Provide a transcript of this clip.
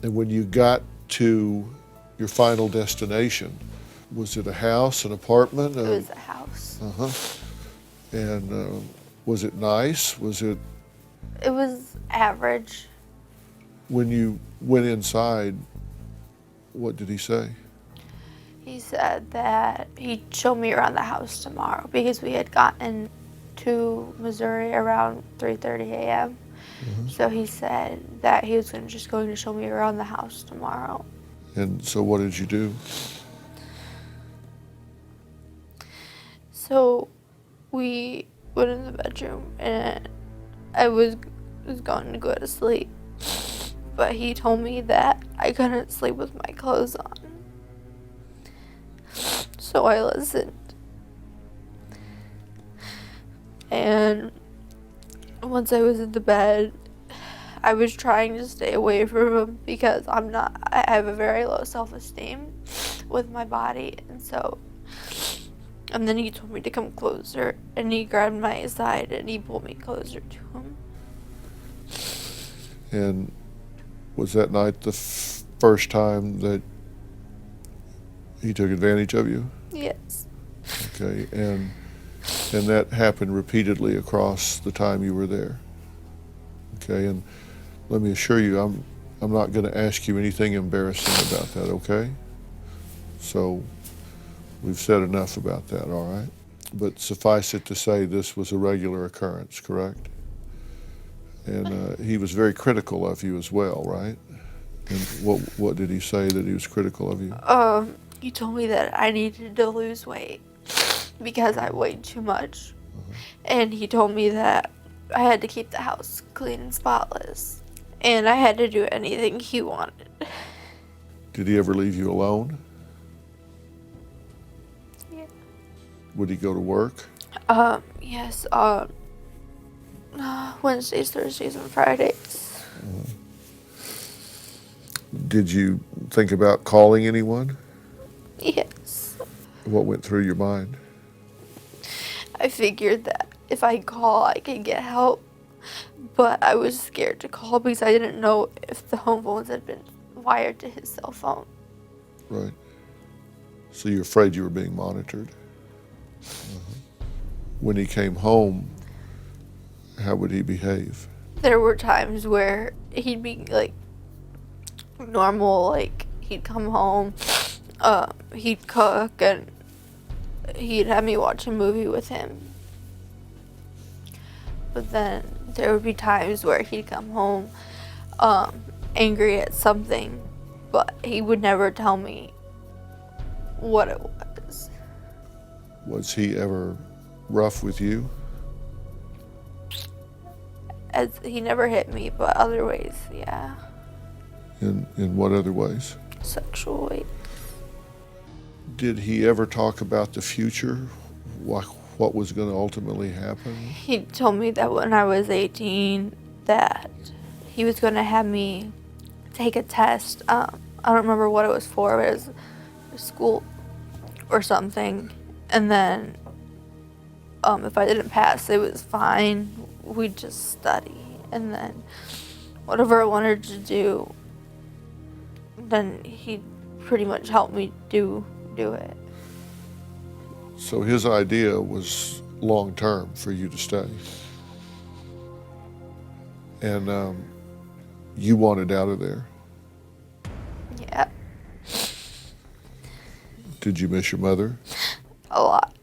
And when you got to your final destination, was it a house, an apartment? It was a house. Uh-huh. And was it nice? Was it? It was average. When you went inside, what did he say? He said that he'd show me around the house tomorrow because we had gotten to Missouri around 3:30 a.m. So he said that he was just going to show me around the house tomorrow. And so what did you do? So we went in the bedroom and I was going to go to sleep. But he told me that I couldn't sleep with my clothes on. So I listened. And once I was in the bed, I was trying to stay away from him because I have a very low self-esteem with my body. And then he told me to come closer, and he grabbed my side and he pulled me closer to him. And was that night the first time that he took advantage of you? Yes. Okay, and that happened repeatedly across the time you were there. Okay, and let me assure you, I'm not going to ask you anything embarrassing about that, okay? So we've said enough about that, all right? But suffice it to say, this was a regular occurrence, correct? And he was very critical of you as well, right? And what did he say that he was critical of you? He told me that I needed to lose weight because I weighed too much. And he told me that I had to keep the house clean and spotless. And I had to do anything he wanted. Did he ever leave you alone? Yeah. Would he go to work? Yes, Wednesdays, Thursdays, and Fridays. Did you think about calling anyone? Yes. What went through your mind? I figured that if I call, I could get help. But I was scared to call because I didn't know if the home phones had been wired to his cell phone. Right. So you're afraid you were being monitored? When he came home, how would he behave? There were times where he'd be like normal, like he'd come home, he'd cook, and he'd have me watch a movie with him. But then there would be times where he'd come home angry at something, but he would never tell me what it was. Was he ever rough with you? As he never hit me, but other ways, yeah. In what other ways? Sexual ways. Did he ever talk about the future? What was going to ultimately happen? He told me that when I was 18, that he was going to have me take a test. I don't remember what it was for, but it was school or something. And then if I didn't pass, it was fine. We'd just study. And then whatever I wanted to do, then he'd pretty much help me do it. So his idea was long-term for you to stay. And you wanted out of there. Yeah. Did you miss your mother? A lot.